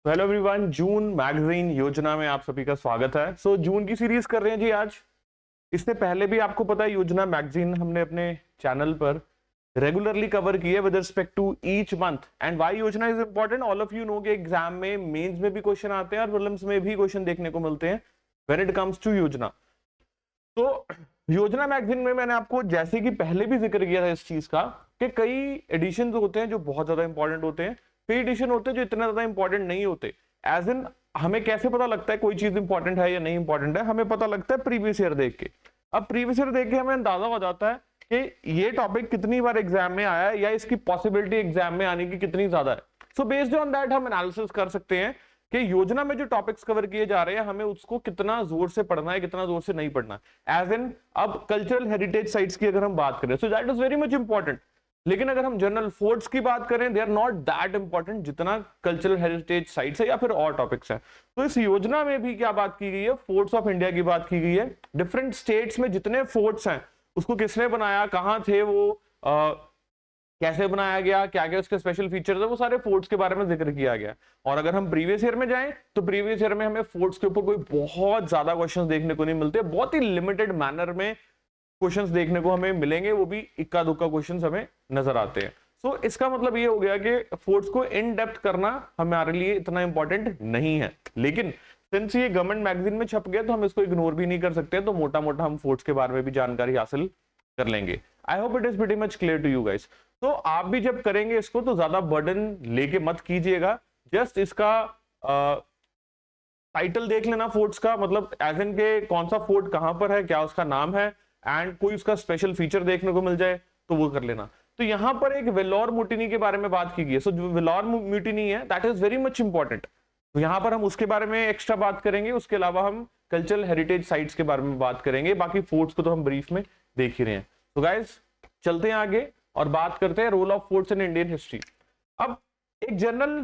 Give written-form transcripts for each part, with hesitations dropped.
Hello everyone, जून magazine योजना में आप सभी का स्वागत है। जून की सीरीज कर रहे हैं जी आज। इससे पहले भी आपको पता है योजना मैगजीन हमने अपने चैनल पर रेगुलरली कवर की है with respect to each month. And why योजना is important, all of you know के एग्जाम में, मेंस में भी क्वेश्चन आते हैं और प्रीलिम्स में भी क्वेश्चन देखने को मिलते हैं व्हेन इट कम्स टू योजना। तो योजना मैगजीन में मैंने आपको जैसे कि पहले भी जिक्र किया था इस चीज का कि कई एडिशन होते हैं जो बहुत ज्यादा इंपॉर्टेंट होते हैं, कई एडिशन होते हैं जो इतना ज्यादा इंपॉर्टेंट नहीं होते। एज इन हमें कैसे पता लगता है कोई चीज इंपॉर्टेंट है या नहीं इंपॉर्टेंट है? हमें पता लगता है प्रीवियस ईयर देख के। अब प्रीवियस ईयर देख के हमें अंदाजा हो जाता है कि ये टॉपिक कितनी बार एग्जाम में आया है या इसकी पॉसिबिलिटी एग्जाम में आने की कितनी ज्यादा है। सो बेस्ड ऑन दैट हम एनालिसिस कर सकते हैं कि योजना में जो टॉपिक्स कवर किए जा रहे हैं हमें उसको कितना जोर से पढ़ना है, कितना जोर से नहीं पढ़ना। एज इन अब कल्चरल हेरिटेज साइट्स की अगर हम बात करें, so that is very much important. लेकिन अगर हम जनरल फोर्ट्स की बात करें, they are not that important जितना कल्चरल हेरिटेज साइट्स है या फिर और टॉपिक्स हैं। तो इस योजना में भी क्या बात की गई है? फोर्ट्स ऑफ इंडिया की बात की गई है। डिफरेंट स्टेट्स में जितने फोर्ट्स हैं उसको किसने बनाया, कहां थे वो, कैसे बनाया गया, क्या क्या उसके स्पेशल फीचर्स है, वो सारे फोर्ट्स के बारे में जिक्र किया गया। और अगर हम प्रीवियस ईयर में जाएं तो प्रीवियस ईयर में हमें फोर्ट्स के ऊपर कोई बहुत ज्यादा क्वेश्चंस देखने को नहीं मिलते, बहुत ही लिमिटेड मैनर में क्वेश्चंस देखने को हमें मिलेंगे, वो भी इक्का दुक्का क्वेश्चंस हमें नजर आते हैं। सो इसका मतलब ये हो गया कि फोर्ट्स को इन डेप्थ करना हमारे लिए इतना इंपॉर्टेंट नहीं है। लेकिन सिंस ये गवर्नमेंट मैगजीन में छप गया तो हम इसको इग्नोर भी नहीं कर सकते, तो मोटा मोटा हम फोर्ट्स के बारे में भी जानकारी हासिल कर लेंगे। I hope it is pretty much clear to you guys. तो आप भी जब करेंगे इसको तो ज्यादा बर्डन लेके मत कीजिएगा, जस्ट इसका टाइटल देख लेना फोर्ट्स का, मतलब एज इन के कौन सा फोर्ट कहां पर है, क्या उसका नाम है, एंड कोई उसका स्पेशल फीचर देखने को मिल जाए तो वो कर लेना। तो यहां पर एक वेलोर म्यूटिनी के बारे में बात की गई है। सो जो वेलोर म्यूटिनी है that is very much important. तो यहां पर हम उसके बारे में एक्स्ट्रा बात करेंगे, उसके अलावा हम कल्चरल हेरिटेज साइट्स के बारे में बात करेंगे। बाकी फोर्ट्स को तो हम ब्रीफ में देख ही रहे हैं। तो गाइस चलते हैं आगे और बात करते हैं role of forts in Indian history. अब एक जनरल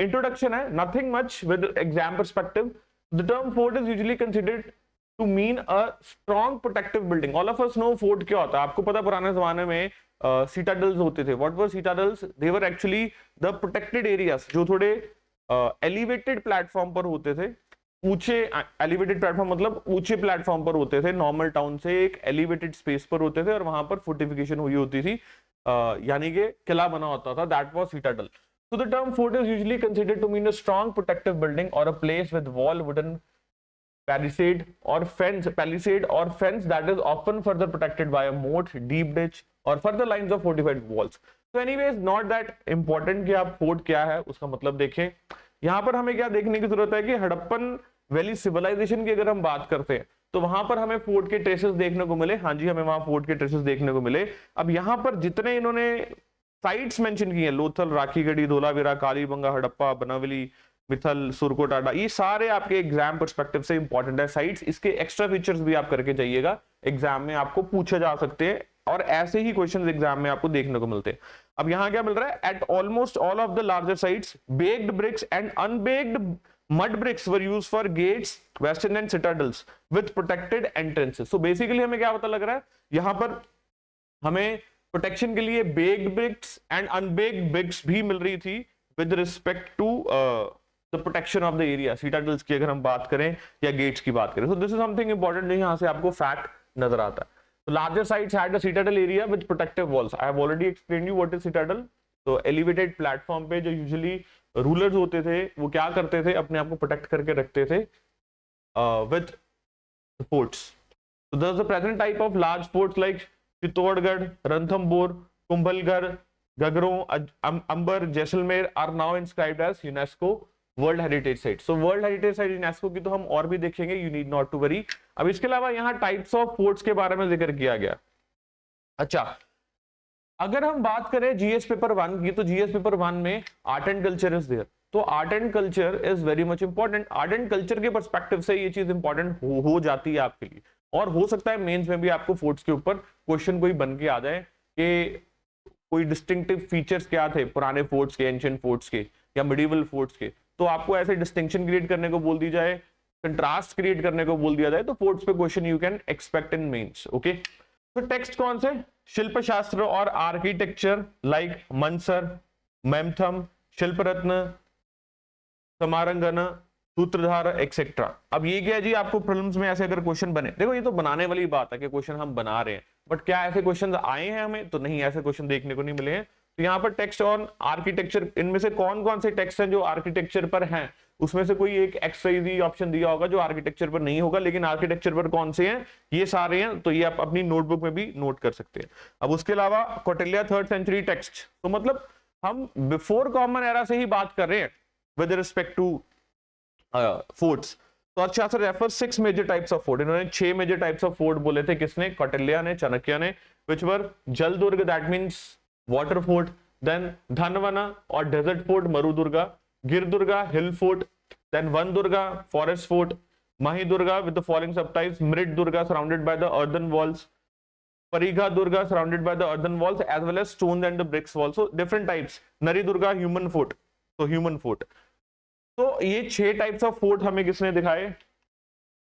इंट्रोडक्शन है, nothing much with exam perspective. The term fort is usually considered to mean a strong protective building. All of us know fort क्या होता है। आपको पता पुराने जमाने में सीटाडल्स होते थे। What were citadels? They were actually the protected areas जो थोड़े एलिवेटेड प्लेटफॉर्म पर होते थे। ऊंचे एलिवेटेड प्लेटफॉर्म मतलब ऊंचे प्लेटफॉर्म पर होते थे, नॉर्मल टाउन से एक एलिवेटेड स्पेस पर होते थे और वहां पर फोर्टिफिकेशन हुई होती थी, यानी कि किला बना होता था। That was citadel. So the term fort is usually considered to mean a strong protective building or a place with wall, wooden palisade or fence that is often further protected by a moat, deep ditch or further lines of fortified walls. So anyways, not that important कि आप fort क्या है उसका मतलब देखें। यहाँ पर हमें क्या देखने की जरूरत है कि हड़प्पन वैली सिविलाइजेशन की अगर हम बात करते हैं तो वहां पर हमें फोर्ट के ट्रेसेस देखने को मिले। हाँ जी, हमें वहां फोर्ट के ट्रेसेस देखने को मिले। अब यहाँ पर जितने इन्होंने साइट्स मेंशन की हैं, लोथल, राखीगढ़ी, धोलावीरा, कालीबंगा, हड़प्पा, बनावली, मिथल, सुरकोटाडा, ये सारे आपके एग्जाम पर्सपेक्टिव से इंपॉर्टेंट है साइट्स। इसके एक्स्ट्रा फीचर्स भी आप करके जाइएगा, एग्जाम में आपको पूछे जा सकते हैं और ऐसे ही क्वेश्चंस एग्जाम में आपको देखने को मिलते हैं। अब यहाँ क्या मिल रहा है? At almost all of the larger sites baked bricks and unbaked mud bricks were used for gates, western and citadels with protected entrances. So basically हमें क्या पता लग रहा है? यहाँ पर हमें प्रोटेक्शन के लिए baked bricks and unbaked bricks भी मिल रही थी with respect to the protection of the area. Citadels की अगर हम बात करें या गेट्स की बात करें, so this is something important जो यहाँ से आपको फैक्ट नजर आता है। So larger sites had a citadel area with protective walls. I have already explained you what is citadel. तो एलिवेटेड प्लेटफॉर्म पे जो यूजुअली रूलर्स होते थे वो क्या करते थे? अपने आप को प्रोटेक्ट करके रखते थे with forts. So there's the present type of large forts like Chittorgarh, Ranthambore, Kumbhalgarh, Gagron, Amber, Jaisalmer are now inscribed as UNESCO world heritage site. So world heritage site UNESCO की तो हम और भी देखेंगे, you need not to worry. अब इसके अलावा यहाँ टाइप्स ऑफ फोर्ट्स के बारे में जिक्र किया गया। अच्छा, अगर हम बात करें जीएस पेपर 1 की, तो जीएस पेपर 1 में art and culture is there. तो art and culture is very much important. Art and culture के पर्सपेक्टिव से ये चीज इंपॉर्टेंट हो जाती है आपके लिए, और हो सकता है मेंस में भी आपको फोर्ट्स के ऊपर क्वेश्चन कोई बन के आ जाए कि कोई डिस्टिंक्टिव फीचर्स क्या थे पुराने फोर्ट्स के, एंशिएंट फोर्ट्स के या मिडिवल फोर्ट्स के। तो आपको ऐसे डिस्टिंक्शन क्रिएट करने को बोल दी जाए, कंट्रास्ट क्रिएट करने को बोल दिया जाए, तो फोर्ट्स पे question you can expect in mains. Okay, तो टेक्स्ट कौन से? शिल्प शास्त्र और आर्किटेक्चर लाइक मनसर, मेमथम, शिल्प रत्न, समारंगन, सूत्रधार एक्सेट्रा। अब ये क्या है जी, आपको प्रॉब्लम्स में ऐसे अगर क्वेश्चन बने, देखो ये तो बनाने वाली बात है कि क्वेश्चन हम बना रहे हैं, बट क्या ऐसे क्वेश्चन आए हैं हमें? तो नहीं, ऐसे क्वेश्चन देखने को नहीं मिले हैं। तो यहाँ पर टेक्स्ट ऑन आर्किटेक्चर, इनमें से कौन कौन से टेक्स्ट हैं जो आर्किटेक्चर पर हैं? उसमें से कोई एक XYZ ऑप्शन दिया होगा जो आर्किटेक्चर पर नहीं होगा, लेकिन आर्किटेक्चर पर कौन से हैं? ये सारे हैं। तो ये आप अपनी नोटबुक में भी नोट कर सकते हैं। अब उसके अलावा कौटिल्य 3rd सेंचुरी टेक्स्ट, तो मतलब हम बिफोर कॉमन एरा से ही बात कर रहे हैं विद रिस्पेक्ट टू फोर्ट्स। तो अच्छा sir refer 6 major types of fort, इन्होंने 6 मेजर टाइप्स ऑफ फोर्ट बोले थे, किसने? कौटिल्य ने, चाणक्य ने, which were jal durg, that means water fort, then dhanvana और desert fort marudurga, gir durga hill fort, then vana durga forest fort, mahi durga with the following subtypes, mrid durga surrounded by the earthen walls, parigha durga surrounded by the earthen walls as well as stone and the bricks wall. So different types. Nari durga human fort, तो human fort. तो ये 6 types of fort हमें किसने दिखाए?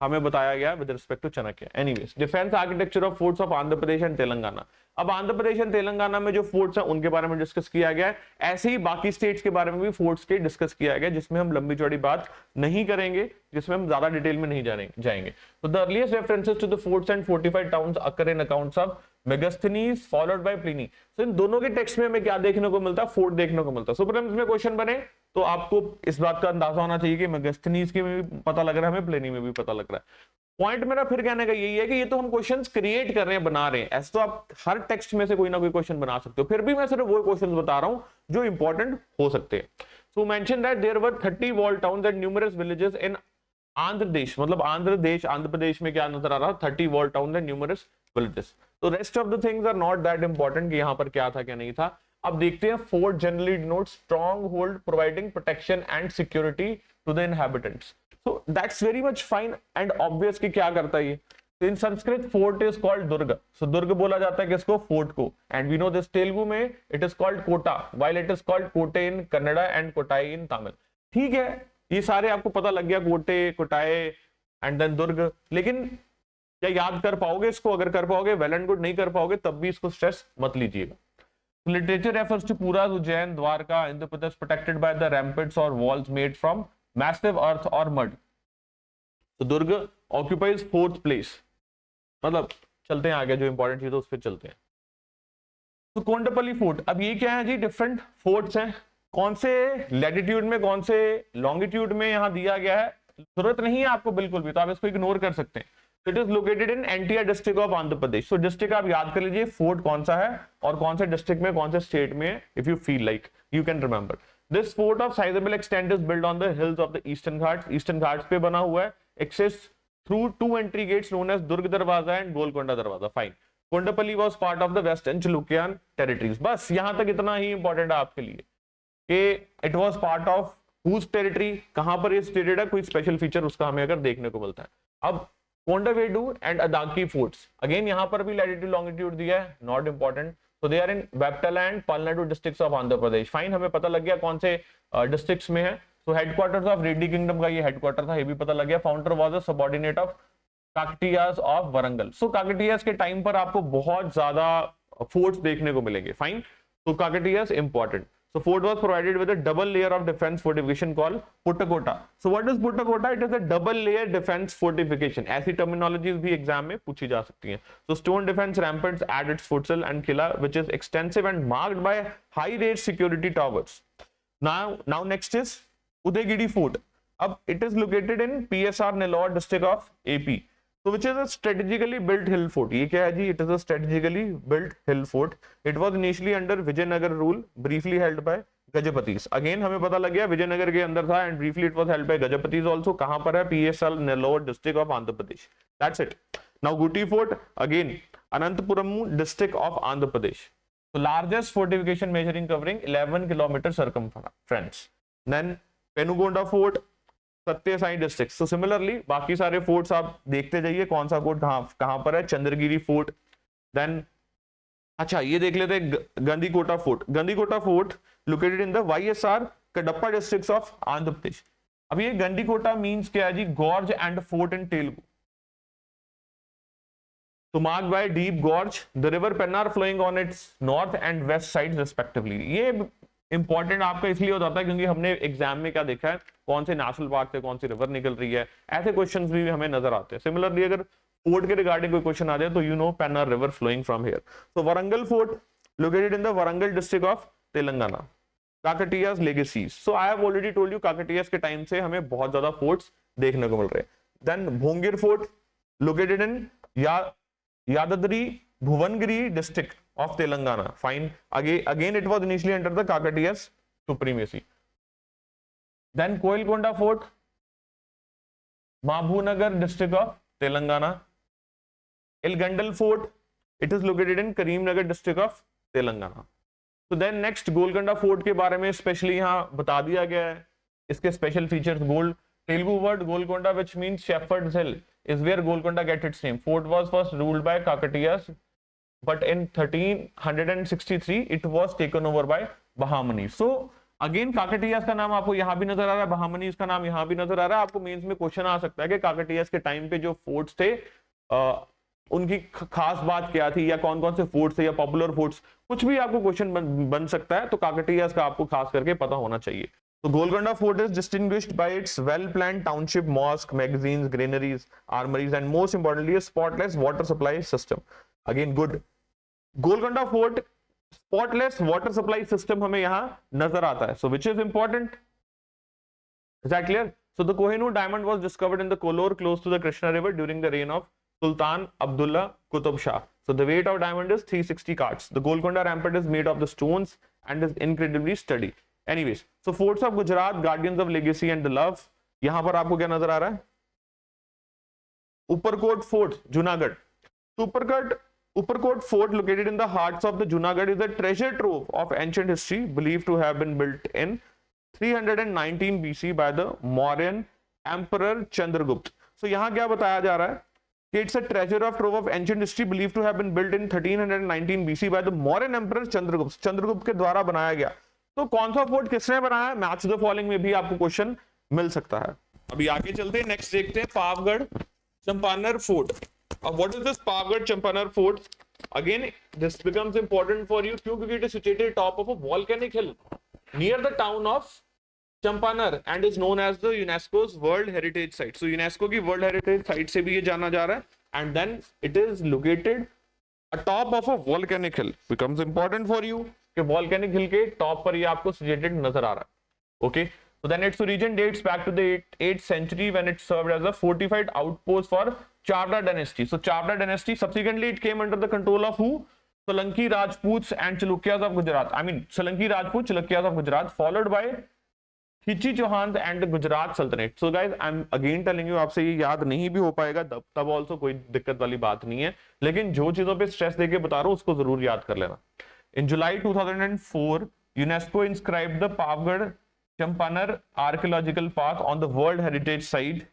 हमें बताया गया with respect to Chanakya. Anyways, defence architecture of forts of Andhra Pradesh and Telangana. अब आंध्र प्रदेश एंड तेलंगाना में जो फोर्ट्स हैं उनके बारे में डिस्कस किया गया है। ऐसे ही बाकी स्टेट्स के बारे में भी फोर्ट्स के डिस्कस किया गया, जिसमें हम लंबी चौड़ी बात नहीं करेंगे, जिसमें हम ज्यादा डिटेल में नहीं जाएंगे। तो the earliest references to the forts and fortified towns occur in accounts of Megasthenes followed by Pliny. तो इन दोनों के टेक्स्ट में हमें क्या देखने को मिलता है? फोर्ट देखने को मिलता है। सो प्रीलिम्स में क्वेश्चन बने तो आपको इस बात का अंदाजा होना चाहिए कि मेगास्थनीज के में भी पता लग रहा है, हमें प्लिनी में भी पता लग रहा है। पॉइंट मेरा फिर कहने का यही है कि ये तो हम क्वेश्चंस क्रिएट कर रहे हैं, बना रहे हैं। ऐसे तो आप हर टेक्स्ट में से कोई ना कोई क्वेश्चन बना सकते हो, फिर भी मैं सिर्फ वो क्वेश्चंस बता रहा हूं जो इंपॉर्टेंट हो सकते हैं। So mention that there were 30 wall towns and numerous villages in Andhra Desh, मतलब आंध्र देश, आंध्र प्रदेश में क्या नजर आ रहा? 30 wall towns and numerous villages. तो rest of the things are not that important कि यहां पर क्या था क्या नहीं था। अब देखते हैं। Fort generally denotes stronghold providing protection and security to the inhabitants. So that's very much fine and obvious कि क्या करता है ये। तो in Sanskrit fort is called durga. So दुर्ग बोला जाता है किसको? फोर्ट को। And we know this Telugu में it is called Kota, while it is called कोटे in Kannada and Kotai in Tamil. ठीक है, ये सारे आपको पता लग गया, कोटे, कोटाए एंड देन दुर्ग। लेकिन क्या याद कर पाओगे इसको? अगर कर पाओगे वेल एंड गुड, नहीं कर पाओगे तब भी इसको स्ट्रेस मत लीजिएगा। लिटरेचर रेफर्स टू पूरा, उज्जैन, द्वारका, इंद्र प्रदेश प्रोटेक्टेड बाय द रैम्पेट्स और walls made from massive earth or mud. तो दुर्ग occupies 4th place। मतलब चलते हैं आगे, जो इंपॉर्टेंट चीज है उस पर चलते हैं। तो कोंडापल्ली फोर्ट, अब ये क्या है जी? डिफरेंट फोर्ट्स हैं। कौन से लैटिट्यूड में, कौन से लॉन्गिट्यूड में यहाँ दिया गया है, जरूरत नहीं है आपको बिल्कुल भी, तो आप इसको इग्नोर कर सकते हैं। It is located in NTR district of Andhra Pradesh. तो डिस्ट्रिक्ट आप याद कर लीजिए, फोर्ट कौन सा है और कौन से डिस्ट्रिक्ट में, कौन से स्टेट में, if you feel like you can remember. This fort of sizable extent is built on the hills of the Eastern Ghats. Eastern Ghats पे बना हुआ है। Access through 2 entry gates known as Durg Darwaza and Golconda Darwaza. Fine. Kondapalli was part of the Western Chalukyan territories. बस यहाँ तक इतना ही important है आपके लिए कि it was part of whose territory, कहाँ पर ये situated है, कोई स्पेशल फीचर उसका हमें अगर देखने को मिलता है। अब कोंडावेडू एंड अदाकी फोर्ट्स, अगेन यहाँ पर भी लैटिट्यूड लॉन्गिट्यूड दिया है, not important. So they are in Vaptala and Palnadu districts of Andhra Pradesh. Fine, हमें पता लग गया कौन से डिस्ट्रिक्ट्स में है। So headquarters of Reddy kingdom का ये हेडक्वार्टर था, ये भी पता लग गया। Founder was a subordinate of Kakatiyas of Warangal. So Kakatiyas के टाइम पर आपको बहुत ज्यादा फोर्ट्स देखने को मिलेंगे। फाइन, तो काकटियाज important. So fort was provided with a double layer of defense fortification called Puttakota. So what is Puttakota? It is a double layer defense fortification. ऐसी terminologies भी एग्जाम में पूछी जा सकती हैं। So stone defense ramparts at its footsill and killa, which is extensive and marked by high-rate security towers. Now next is Udaygiri Fort. अब it is located in PSR Nellore district of AP. So which is a strategically built hill fort. ये क्या है जी? It is a strategically built hill fort. It was initially under Vijayanagar rule, briefly held by Gajapatis. Again हमें पता लग गया विजयनगर के अंदर था and briefly it was held by Gajapatis also. कहाँ पर है? PSR Nellore district of Andhra Pradesh. That's it. Now Gutti Fort, again Anantapuramu district of Andhra Pradesh. So largest fortification measuring covering 11 kilometer circumference. Then Penugonda Fort, सत्य Sai district. So similarly बाकी सारे forts आप देखते जाइए कौन सा fort कहां पर है। चंद्रगिरी फोर्ट, देन अच्छा ये देख लेते हैं Gandikota fort. Gandikota fort located in the YSR Kadapa districts of Andhra Pradesh. अब ये गंदीकोटा मींस क्या है जी? Gorge and fort in Telugu. तो marked by deep gorge, the river Pennar flowing on its north and west side respectively. ये इंपॉर्टेंट आपका इसलिए हो जाता है क्योंकि हमने एग्जाम में क्या देखा है, कौन से नेशनल पार्क से कौन सी रिवर निकल रही है, ऐसे क्वेश्चंस भी हमें नजर आते हैं। सिमिलरली अगर फोर्ट के रिगार्डिंग कोई क्वेश्चन आ जाए तो you know Pennar river flowing from here. तो Warangal fort located in the Warangal district of Telangana, Kakatiyas legacies. So I have already told you Kakatiyas के टाइम से हमें बहुत ज्यादा फोर्ट्स देखने को मिल रहे हैं। Then Bhongir fort located in Yadadri Bhuvanagiri district of Telangana. Fine. Again, it was initially under the Kakatiyas supremacy. Then Koilkonda Fort, Mahbubnagar district of Telangana. Elgandal Fort, it is located in Karimnagar district of Telangana. So then next Golconda Fort के बारे में specially यहाँ बता दिया गया है, इसके special features. Gold Telugu word Golconda which means shepherd's hill is where Golconda get its name. Fort was first ruled by Kakatiyas, but in 1363 it was taken over by Bahamanis. So again काकटियास का नाम आपको यहाँ भी नजर आ रहा है, बहामनीज का नाम यहाँ भी नजर आ रहा है। आपको मेंस में क्वेश्चन आ सकता है कि काकटियास के टाइम पे जो फोर्ट्स थे उनकी खास बात क्या थी, या कौन कौन से फोर्ट्स थे, या पॉपुलर फोर्ट्स, कुछ भी आपको क्वेश्चन बन सकता है। तो काकटियास का आपको खास करके पता होना चाहिए। तो Golconda fort is distinguished by its well planned township, mosque, magazines, granaries, armouries and most importantly spotless water supply system. Again good, Golconda fort spotless water supply system हमें यहां नजर आता है। So which is important, is that clear? So the Kohinoor diamond was discovered in the Kollur close to the Krishna river during the reign of Sultan Abdullah Qutub Shah. So the weight of diamond is 360 carats. The Golconda rampart is made of the stones and is incredibly sturdy. Anyways, so forts of Gujarat, guardians of legacy and the love. यहां पर आपको क्या नजर आ रहा है? Upperkot Fort, Junagadh. So Upperkot Fort, located in the hearts of the Junagadh, is a treasure trove of ancient history, believed to have been built in 319 BC by the Mauryan Emperor Chandragupta. So यहाँ क्या बताया जा रहा है? It's a treasure of trove of ancient history believed to have been built in 1319 BC by the Mauryan Emperor Chandragupta. Chandragupta के द्वारा बनाया गया. तो कौन सा फोर्ट किसने बनाया? मैच द फॉलोइंग में भी आपको क्वेश्चन मिल सकता है. अभी आगे चलते हैं, नेक्स्ट देखते हैं पावगढ़ चंपानर फोर्ट. अब what is this Pavagadh Champaner fort? Again this becomes important for you क्योंकि it is situated top of a volcanic hill near the town of Champanar and is known as the UNESCO's World Heritage Site. So UNESCO की World Heritage Site से भी ये जाना जा रहा है. And then it is located atop of a volcanic hill. Becomes important for you कि volcanic hill के top पर ये आपको situated नजर आ रहा है. Okay. So then its origin dates back to the 8th century when it served as a fortified outpost for Chavda dynasty. So Chavda dynasty subsequently it came under the control of who? Solanki Rajputs and Chalukyas of Gujarat. I mean Solanki Rajput, Chalukyas of Gujarat, followed by Khichi Chauhan and Gujarat sultanate. So guys I am again telling you, आपसे ये याद नहीं भी हो पाएगा तब also कोई दिक्कत वाली बात नहीं है, लेकिन जो चीजों पे स्ट्रेस देके बता रहा हूं उसको जरूर याद कर लेना. In July 2004 UNESCO inscribed the Pavagadh Champaner archaeological park on the world heritage site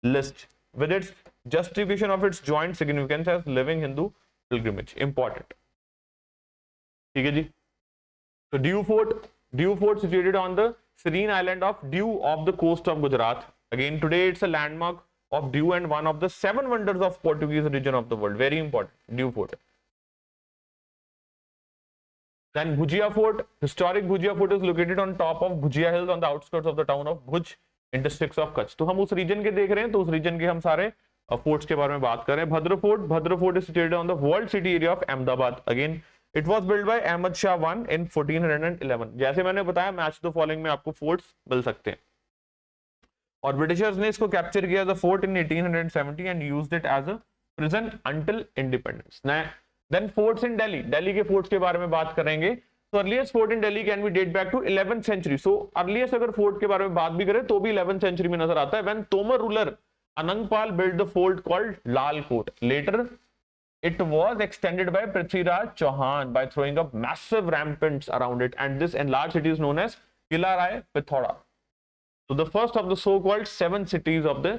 list with its justification of its joint significance as living Hindu pilgrimage. Important, ठीक है जी. तो Diu fort situated on the serene island of Diu of the coast of Gujarat. Again today it's a landmark of Diu and one of the 7 wonders of Portuguese region of the world. Very important, Diu Fort. Then Bhujia Fort, historic Bhujia Fort is located on top of Bhujia Hills on the outskirts of the town of Bhuj in districts of Kutch. तो हम उस reason के देख रहे हैं, तो उस reason के हम सारे फोर्ट्स के बारे में बात कर रहे हैं. भद्र fort is situated on the walled city area of Ahmedabad. Again It was built by Ahmad Shah I in 1411. जैसे मैंने बताया मैच द फॉलोइंग में आपको फोर्ट्स मिल सकते हैं. और ब्रिटिशर्स ने इसको कैप्चर किया the fort in 1870 and used it as a prison until independence. Then forts in Delhi के फोर्ट्स के बारे में बात करेंगे. तो earliest fort in Delhi can be date back to 11th century. So earliest अगर फोर्ट के बारे में बात भी करें तो भी 11th सेंचुरी में नजर आता है. When Tomar ruler Anangpal build the fort called Lal Kot. Later it was extended by Prithviraj Chauhan by throwing up massive ramparts around it, and this enlarged city is known as Kila Rai Pithoda. So the first of the so-called 7 cities of the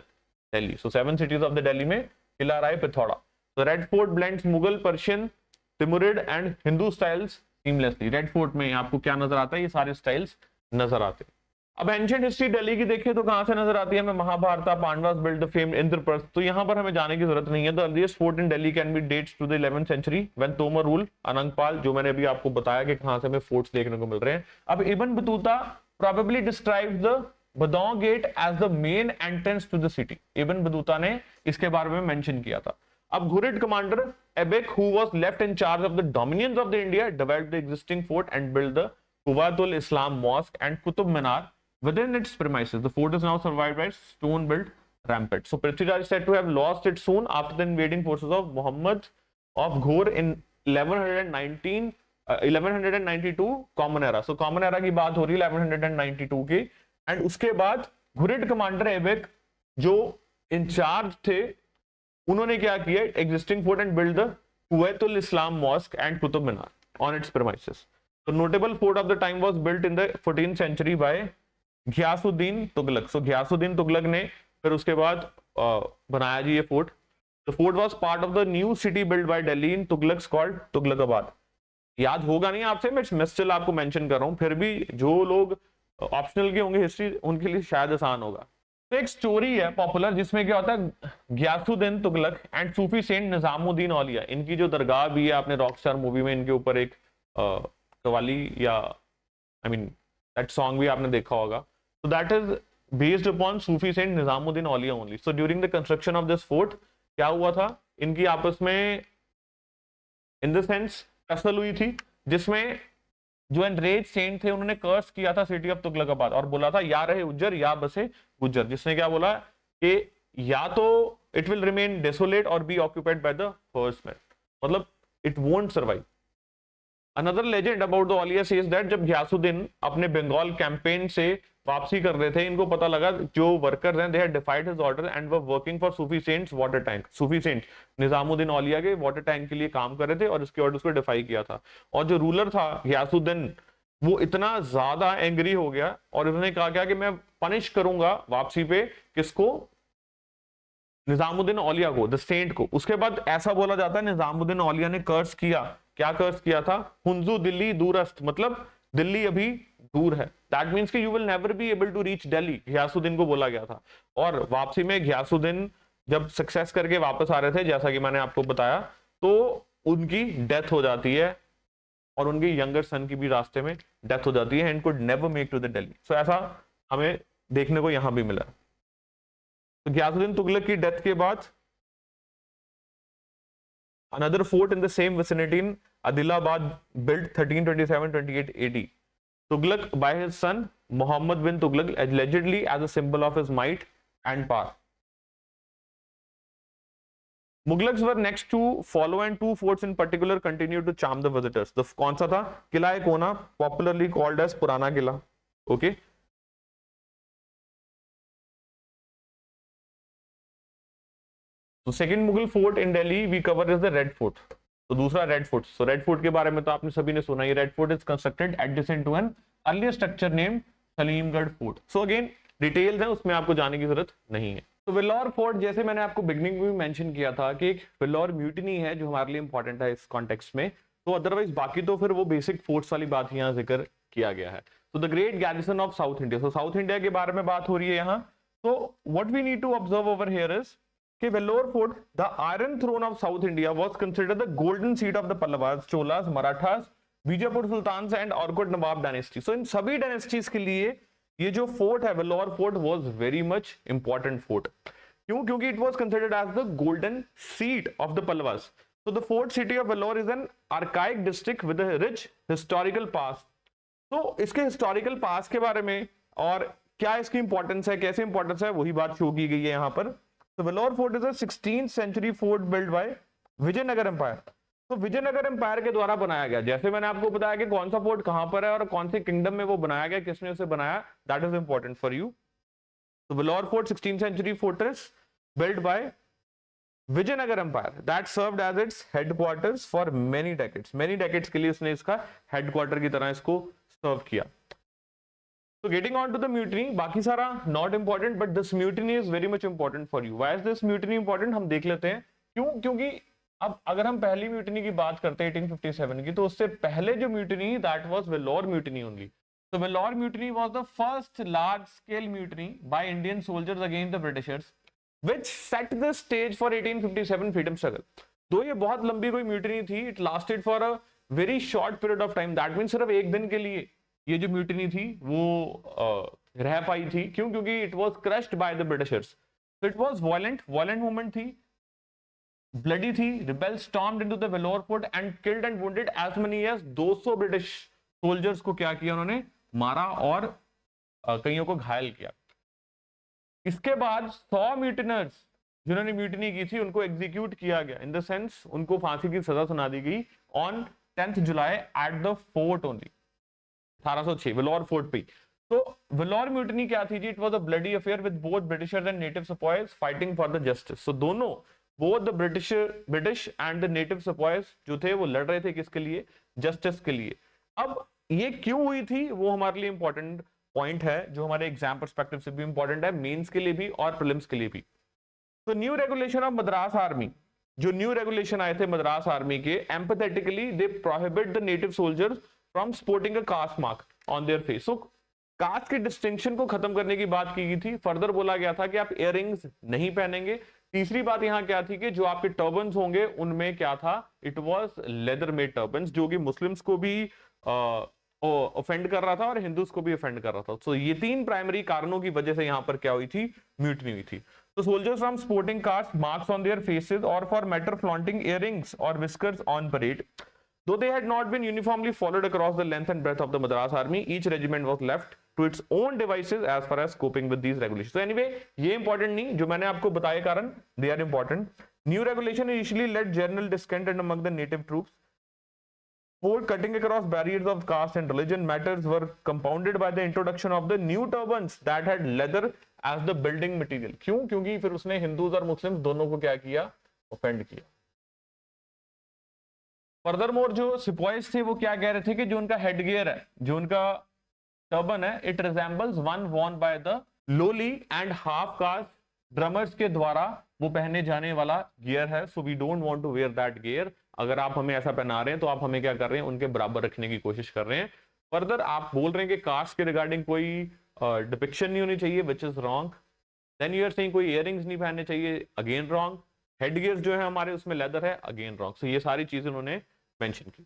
Delhi. So 7 cities of the Delhi में Kila Rai Pithoda. So Red Fort blends Mughal, Persian, Timurid and Hindu styles seamlessly. Red Fort में आपको क्या नजर आता है? ये सारे styles नजर आते हैं. अब एंशिएंट हिस्ट्री दिल्ली की देखिए तो कहां से नजर आती है हमें, Mahabharata, Pandavas build the famed Indraprastha. तो यहां पर हमें जाने की जरूरत नहीं है। The earliest fort in Delhi can be dates to the 11th century when Tomar rule Anangpal, जो मैंने अभी आपको बताया कि कहां से हमें फोर्ट्स देखने को मिल रहे हैं। अब Ibn Battuta probably describes the Badaun gate as the main entrance to the city. Ibn Battuta ने इसके बारे में मेंशन किया था। अब Ghurid commander Aibak who was left in charge of the dominions of the India developed the existing fort and build the Quwwatul Islam mosque and Qutub Minar within its premises. The fort is now survived by stone built rampart. So Prithviraj is said to have lost it soon after the invading forces of Muhammad of Ghor in 1192 common era. So common era की बात हो रही है 1192 की। And उसके बाद घुरिड commander एबेक जो in charge थे उन्होंने क्या किया, existing fort and build the Quwwatul Islam mosque and Qutub Minar on its premises. तो notable fort of the time was built in the 14th century by Ghiyasuddin Tughlaq. So Ghiyasuddin Tughlaq ने फिर उसके बाद बनाया जी ये फोर्ट। The fort was part of the new city build by Delhi in Tughlaqs called Tughlaqabad. याद होगा नहीं आपसे, मैं स्टिल आपको मेंशन कर रहा हूं, फिर भी जो लोग ऑप्शनल के होंगे हिस्ट्री उनके लिए शायद आसान होगा। तो एक स्टोरी है पॉपुलर जिसमें क्या होता है, Ghiyasuddin Tughlaq and Sufi saint Nizamuddin Auliya, इनकी जो दरगाह भी है, आपने रॉकस्टार मूवी में इनके ऊपर एक कवाली या आई मीन दैट सॉन्ग भी आपने देखा होगा। So that is based upon Sufi saint Nizamuddin Auliya only. So during the construction of this fort, क्या हुआ था, इनकी आपस में in the sense टसल हुई थी, जिसमें जो एंड्रेज सेंट थे उन्होंने कर्स किया था सिटी ऑफ तुगलकाबाद और बोला था या रहे उज्जर या बसे गुज्जर, जिसने क्या बोला कि या तो इट विल रिमेन डेसोलेट और बी ऑक्यूपाइड बाय द हर्समैन, मतलब it won't survive. Another legend about the Auliya says that जब घियासुद्दीन अपने बंगाल कैंपेन से वापसी कर रहे थे, इनको पता लगा जो वर्कर्स हैं, they had defied his order and were working for Sufi saints water tank. Sufi saint Nizamuddin Auliya के वाटर टैंक के लिए काम कर रहे थे और इसके ऑर्डर्स को डिफाई किया था। और जो रूलर था घियासुद्दीन, वो इतना ज्यादा एंग्री हो गया और उन्होंने कहा क्या कि मैं पनिश करूंगा वापसी पे किसको, निजामुद्दीन औलिया को, द सेंट को। उसके बाद ऐसा बोला जाता है निजामुद्दीन औलिया ने कर्स किया, क्या कर्स किया था, हुंजू दिल्ली दूरस्थ, मतलब दिल्ली अभी दूर है। दैट मींस कि you will never be able to reach Delhi, Ghiyasuddin को बोला गया था। और वापसी में घियासुद्दीन जब सक्सेस करके वापस आ रहे थे, जैसा कि मैंने आपको बताया, तो उनकी डेथ हो जाती है और उनके यंगर सन की भी रास्ते में डेथ हो जाती है and could never make to the Delhi. So ऐसा हमें देखने को यहां भी मिला। तो घियासुद्दीन तुगलक की डेथ के बाद another fort in the same vicinity in Adilabad built 1327-28 AD. Tughlaq by his son Muhammad bin Tughlaq allegedly as a symbol of his might and power. Mughlaks were next to follow and two forts in particular continued to charm the visitors. The कौन सा था, किला कोना, popularly called as Purana Qila, okay. तो second Mughal fort in Delhi we cover is the Red Fort. तो दूसरा Red Fort. So Red Fort के बारे में तो आपने सभी ने सुना ही। Red Fort is constructed adjacent to an earlier structure named Salimgarh fort. So again details हैं, उसमें आपको जाने की जरूरत नहीं है। तो वेल्लोर फोर्ट, जैसे मैंने आपको बिगनिंग में भी मेंशन किया था कि एक वेल्लोर म्यूटिनी है जो हमारे लिए इंपॉर्टेंट है इस कॉन्टेक्स्ट में। तो अदरवाइज बाकी तो फिर वो बेसिक फोर्ट्स वाली बात यहाँ जिक्र किया गया है। तो the great garrison of South India. So South India के बारे में बात हो रही है यहाँ। तो what we need to observe over here is कि Vellore fort, the iron throne of South India, was considered the golden seat of the Pallavas, Cholas, Marathas, Bijapur sultans and Arcot nawab dynasty. So इन सभी डायनेस्टीज के लिए ये जो फोर्ट है Vellore fort was very much important fort. क्यों? क्योंकि it was considered as the golden seat of the Pallavas. So the fort city of Vellore is an archaic district with a rich historical past. तो इसके historical past के बारे में और क्या इसकी इंपॉर्टेंस है, कैसे इंपॉर्टेंस है, वही बात शो की गई है यहाँ पर। तो Vellore fort is a 16th century fort build by Vijayanagara empire. तो विजयनगर एम्पायर के द्वारा बनाया गया। जैसे मैंने आपको बताया कि कौन सा फोर्ट कहां पर है और कौन से किंगडम में वो बनाया गया, किसने उसे बनाया, that is important for you. तो Vellore fort 16th century fortress built by Vijayanagar empire that served as its headquarters for many decades. Many decades के लिए उसने इसका हेडक्वार्टर की तरह इसको सर्व किया। तो getting on to the mutiny, बाकी सारा not important but this mutiny is very much important for you. Why is this mutiny important, हम देख लेते हैं क्यों। क्योंकि अब अगर हम पहली म्यूटिनी की बात करते हैं 1857 की, तो उससे पहले जो mutiny that was Vellore mutiny only. So Vellore mutiny was the first large-scale mutiny by Indian soldiers against the Britishers, which set the stage for 1857 freedom struggle. तो ये बहुत लंबी कोई म्यूटनी थी, it lasted for a very short period of time. That means सिर्फ एक दिन के लिए ये जो म्यूटनी थी वो रह पाई थी. क्यों? क्योंकि it was crushed by the Britishers. So it was violent movement थी, bloody थी. Rebels stormed into the Vellore fort and killed and wounded as many as 200 British soldiers को क्या किया उन्होंने, मारा और कईयों को घायल किया. इसके बाद 100 म्यूटिनर्स जिन्होंने म्यूटिनी की थी उनको एग्जीक्यूट किया गया, इन द सेंस उनको फांसी की सजा सुना दी गई on 10th July at the fort only, 1806 Vellore fort पे. तो वेलोर म्यूटिनी क्या थी जी? It was a bloody affair with both Britishers and native sepoys fighting for the justice. So दोनों, both the British and the native sepoys जो थे वो लड़ रहे थे किसके लिए? जस्टिस के लिए. अब ये क्यों हुई थी वो हमारे लिए इंपॉर्टेंट पॉइंट है, जो हमारे एग्जाम पर्सपेक्टिव से भी इंपॉर्टेंट है, मेंस के लिए भी और प्रीलिम्स के लिए भी. तो new regulation of Madras army, जो न्यू रेगुलेशन आए थे मद्रास आर्मी के, emphatically they prohibit the native soldiers from sporting a caste mark on their face. So caste के डिस्टिंक्शन को खत्म करने की बात की गई थी. फर्दर बोला गया था कि आप इयररिंग्स नहीं पहनेंगे. तीसरी बात यहाँ क्या थी कि जो आपके टर्बन्स होंगे उनमें क्या था? It was leather made turbans, जो कि मुस्लिम्स को भी ऑफेंड कर रहा था और हिंदूज को भी ऑफेंड कर रहा था. तो ये तीन प्राइमरी कारणों की वजह से यहाँ पर क्या हुई थी? म्यूटनी हुई थी. तो soldiers from sporting caste marks on their faces और फॉर मैटर फ्लॉन्टिंग इयररिंग्स और whiskers on parade, though they had not been uniformly followed across the length and breadth of the Madras army, each regiment was left to its own devices as far as coping with these regulations. So anyway, ये important नहीं, जो मैंने आपको बताए कारण, they are important. New regulation initially led general discontent among the native troops. For cutting across barriers of caste and religion, matters were compounded by the introduction of the new turbans that had leather as the building material. क्यों? क्योंकि फिर उसने Hindus और मुस्लिम दोनों को क्या किया? Offend किया. फर्दरमोर जो सिपाहीज थे वो क्या कह रहे थे कि जो उनका हेडगियर है, जो उनका टर्बन है, it resembles one worn by the lowly and half caste drummers के द्वारा वो पहने जाने वाला गियर है. So we don't want to wear that gear. अगर आप हमें ऐसा पहना रहे हैं तो आप हमें क्या कर रहे हैं? उनके बराबर रखने की कोशिश कर रहे हैं. फर्दर आप बोल रहे हैं कि कास्ट के रिगार्डिंग कोई डिपिक्शन नहीं होनी चाहिए, which is wrong. Then you are saying कोई इयररिंग्स नहीं पहनने चाहिए, अगेन रॉन्ग. हेडगियर जो है हमारे उसमें लेदर है, अगेन रॉन्ग. सो ये सारी चीजें उन्होंने मेंशन की.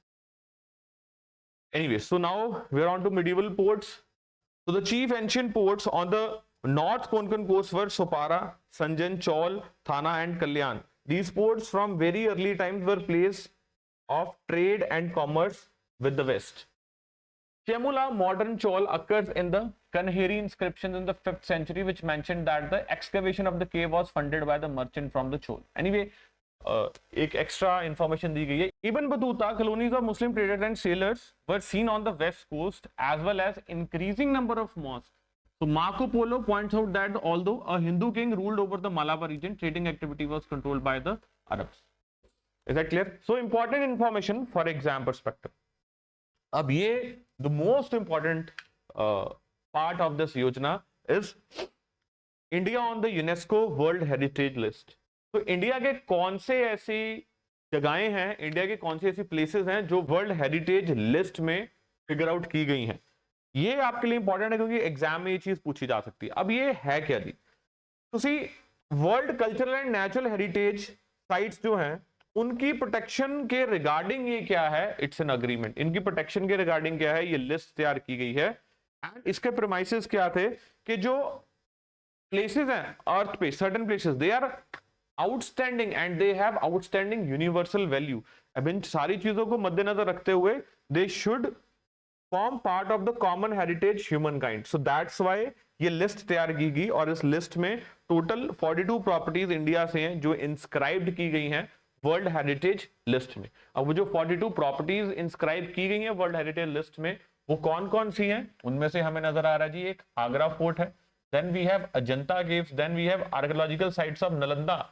Anyway, so now we're on to medieval ports. So the chief ancient ports on the North Konkan coast were Sopara, Sanjan, Chaul, Thana and Kalyan. These ports from very early times were places of trade and commerce with the west. Chemula, modern Chaul, occurs in the Kanheri inscriptions in the 5th century, which mentioned that the excavation of the cave was funded by the merchant from the Chol. Anyway, एक extra information दी गई है. Ibn Battuta, colonies of Muslim traders and sailors were seen on the west coast as well as increasing number of mosques. So Marco Polo points out that although a Hindu king ruled over the Malabar region, trading activity was controlled by the Arabs. Is that clear? So important information for exam perspective. अब ये the most important part of this योजना is India on the UNESCO World Heritage List. तो India के कौन से ऐसी जगहें हैं, इंडिया के कौन सी ऐसी प्लेसेस हैं जो वर्ल्ड हेरिटेज लिस्ट में फिगर आउट की गई हैं? ये आपके लिए इंपॉर्टेंट है क्योंकि एग्जाम में ये चीज पूछी जा सकती है. अब ये है क्या जी? तो see world cultural and natural heritage sites जो हैं उनकी प्रोटेक्शन के रिगार्डिंग ये क्या है? It's an agreement. इनकी प्रोटेक्शन के रिगार्डिंग क्या है? ये लिस्ट तैयार की गई है. एंड इसके प्रीमाइसेस क्या थे कि जो प्लेसेस हैं अर्थ पे, certain places, they are outstanding and they have outstanding universal value. अब इन सारी चीजों को मद्देनजर रखते हुए they should form part of the common heritage humankind. So that's why ये लिस्ट तैयार की गई और इस लिस्ट में टोटल 42 प्रॉपर्टीज इंडिया से हैं जो इंस्क्राइब्ड की गई हैं वर्ल्ड हेरिटेज लिस्ट में. अब वो जो 42 प्रॉपर्टीज इंस्क्राइब की गई हैं वर्ल्ड हेरिटेज लिस्ट में वो कौन कौन सी हैं? उनमें से हमें नजर आ रहा है जी, एक आगरा फोर्ट है, then we have Ajanta caves, then we have archaeological sites of Nalanda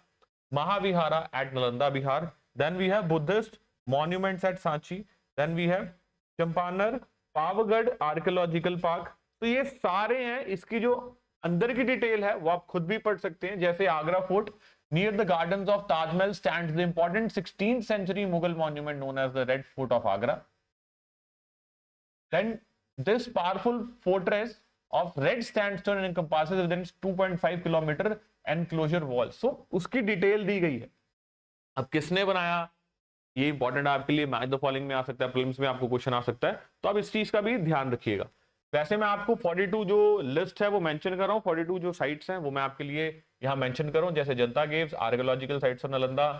Mahavihara at Nalanda Bihar, then we have Buddhist monuments at Sanchi, then we have Champanar, Pavagadh Archaeological Park. तो ये सारे हैं. इसकी जो अंदर की डिटेल है वो आप खुद भी पढ़ सकते हैं. जैसे Agra fort, near the gardens of Taj Mahal stands the important 16th century Mughal monument known as the Red Fort of Agra. Then this powerful fortress of red sandstone encompasses within 2.5 kilometre enclosure wall. So उसकी detail दी गई है। अब किसने बनाया, ये important है आपके लिए, मैच द फॉलोइंग में आ सकता है, प्रीलिम्स में आपको क्वेश्चन आ सकता है, तो आप इस चीज का भी ध्यान रखिएगा। वैसे मैं आपको 42 जो लिस्ट है वो मेंशन कर रहा हूँ, 42 जो साइट्स हैं वो मैं आपके लिए यहाँ मेंशन कर रहा हूँ, जैसे जनता caves, archaeological sites of Nalanda,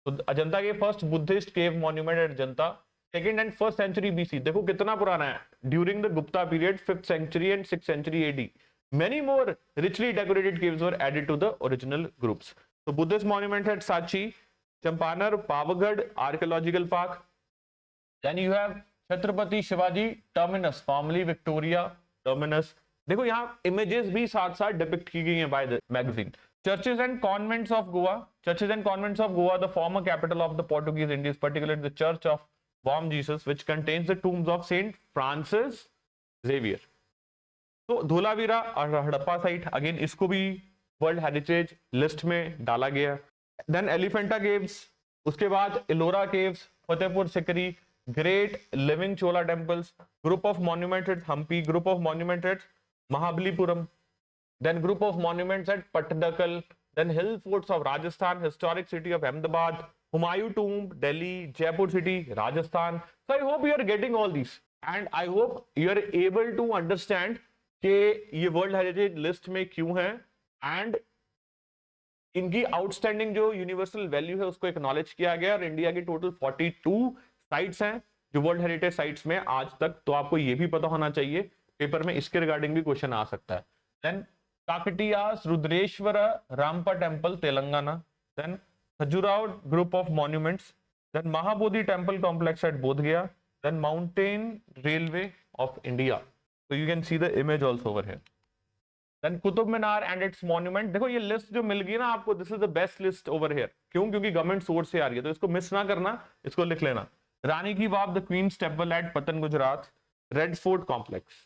तो अजंता के first Buddhist cave monument at जनता, second and first century BC, देखो कितना पुराना है, during the Gupta period 5th century and 6th century AD, many more richly decorated caves were added to the original groups. So Buddhist monument at Sachi, Champanar, Pavagadh archaeological park. Then you have Chhatrapati Shivaji terminus, formerly Victoria terminus. देखो यहाँ images भी साथ साथ depict की गई हैं by the magazine. Churches and convents of Goa. Churches and convents of Goa, the former capital of the Portuguese Indies, particularly the Church of Bom Jesus, which contains the tombs of Saint Francis Xavier. तो धोलावीरा और Harappa site, again इसको भी world heritage list में डाला गया। Then Elephanta caves, उसके बाद Ellora caves, Fatehpur Sikri, great living Chola temples, group of monuments at Hampi, group of monuments at Mahabalipuram, then group of monuments at Pattadakal, then hill forts of Rajasthan, historic city of Ahmedabad, Humayun tomb Delhi, Jaipur city Rajasthan. So I hope you are getting all this and I hope you are able to understand कि ये world heritage list में क्यों है and इनकी outstanding जो universal value है उसको acknowledge किया गया। और इंडिया की टोटल 42 साइट्स हैं जो वर्ल्ड हेरिटेज साइट्स में आज तक, तो आपको ये भी पता होना चाहिए, पेपर में इसके रिगार्डिंग भी क्वेश्चन आ सकता है। Then Kakatiyas Rudreshwara Ramappa temple Telangana, then Khajuraho group of monuments, then Mahabodhi temple complex at Bodhgaya, then mountain railway of India. So you can see the image also over here. Then Qutub Minar and its monument. देखो ये list जो मिल गई ना आपको, this is the best list over here. क्यों? क्योंकि government source से आ रही है, तो इसको मिस ना करना, इसको लिख लेना। Rani ki Bagh, the queen's temple at Patan Gujarat, Red Fort complex,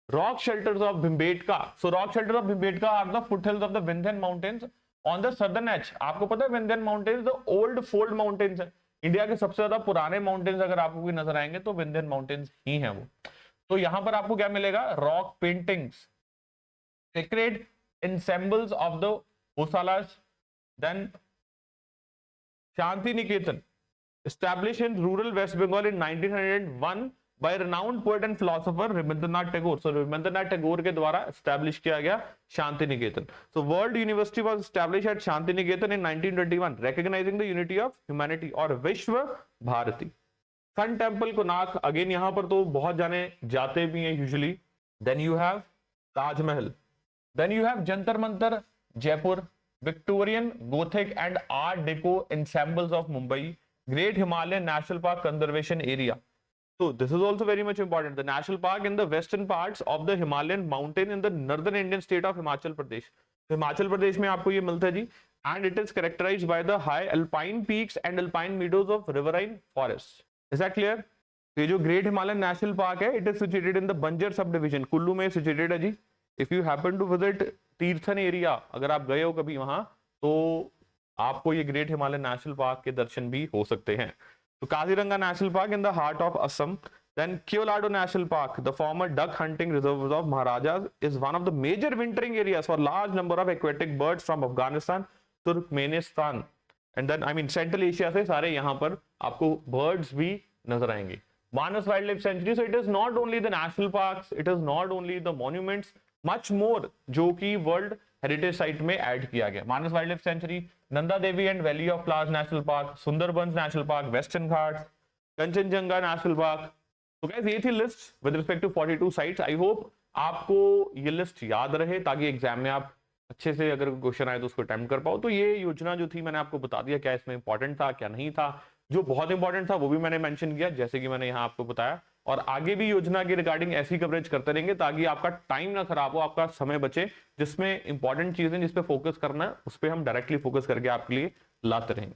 rock shelters of Bhimbetka. So rock shelters of Bhimbetka are the foothills of the Vindhyan mountains on the southern edge. आपको पता है Vindhyan mountains the old fold mountains है, इंडिया के सबसे ज्यादा पुराने माउंटेन्स अगर आपको कोई नजर आएंगे तो विंध्यन माउंटेन्स ही है वो। तो यहां पर आपको क्या मिलेगा, rock paintings, sacred ensembles of the Hoysalas, then Shanti Niketan established in rural West Bengal in 1901 by renowned poet and philosopher Rabindranath Tagore. So Rabindranath Tagore के द्वारा एस्टैब्लिश किया गया Shanti Niketan. So world university was established at Shanti Niketan in 1921 recognizing the unity of humanity और Vishwa Bharati. Sun temple Konark, again यहां पर तो बहुत जाने जाते भी हैं usually. Then you have Taj Mahal, then you have Jantar Mantar Jaipur, Victorian Gothic and art deco ensembles of Mumbai, great Himalayan national park conservation area. So this is also very much important. The national park in the western parts of the Himalayan mountain in the northern Indian state of Himachal Pradesh. तो हिमाचल प्रदेश में आपको ये मिलता है जी, and it is characterized by the high alpine peaks and alpine meadows of riverine forests. Is that clear? तो ये जो great Himalayan national park है, it is situated in the बंजर सब डिविजन, कुल्लू में situated है जी। If you happen to visit Tirthan area, अगर आप गए हो कभी वहां, तो आपको ये ग्रेट हिमालयन नेशनल पार्क के दर्शन भी हो सकते हैं। तो Kaziranga national park in the heart of Assam, then Keolado National Park, the former duck hunting reserve of Maharajas, is one of the major wintering areas for large number of aquatic birds from Afghanistan, Turkmenistan, and then I mean Central Asia से सारे यहाँ पर आपको birds भी नजर आएंगे। Manas Wild Life Sanctuary, so it is not only the national parks, it is not only the monuments, much more जो कि वर्ल्ड हेरिटेज साइट में ऐड किया गया। Manas Wild Life Sanctuary, Nanda Devi and Valley of Flowers National Park, Sundarbans National Park, Western Ghats, Kanchenjunga National Park. तो guys ये थी list with respect to 42 sites. I hope आपको ये लिस्ट याद रहे ताकि एग्जाम में आप अच्छे से अगर क्वेश्चन आए तो उसको अटेम्प्ट कर पाओ। तो ये योजना जो थी मैंने आपको बता दिया क्या इसमें इंपॉर्टेंट था क्या नहीं था। जो बहुत इंपॉर्टेंट था वो भी मैंने मेंशन किया जैसे कि मैंने यहाँ आपको बताया, और आगे भी योजना के रिगार्डिंग ऐसी कवरेज करते रहेंगे ताकि आपका टाइम ना खराब हो, आपका समय बचे, जिसमें इंपॉर्टेंट चीजें जिस पे फोकस करना है उस पर हम डायरेक्टली फोकस करके आपके लिए लाते रहेंगे।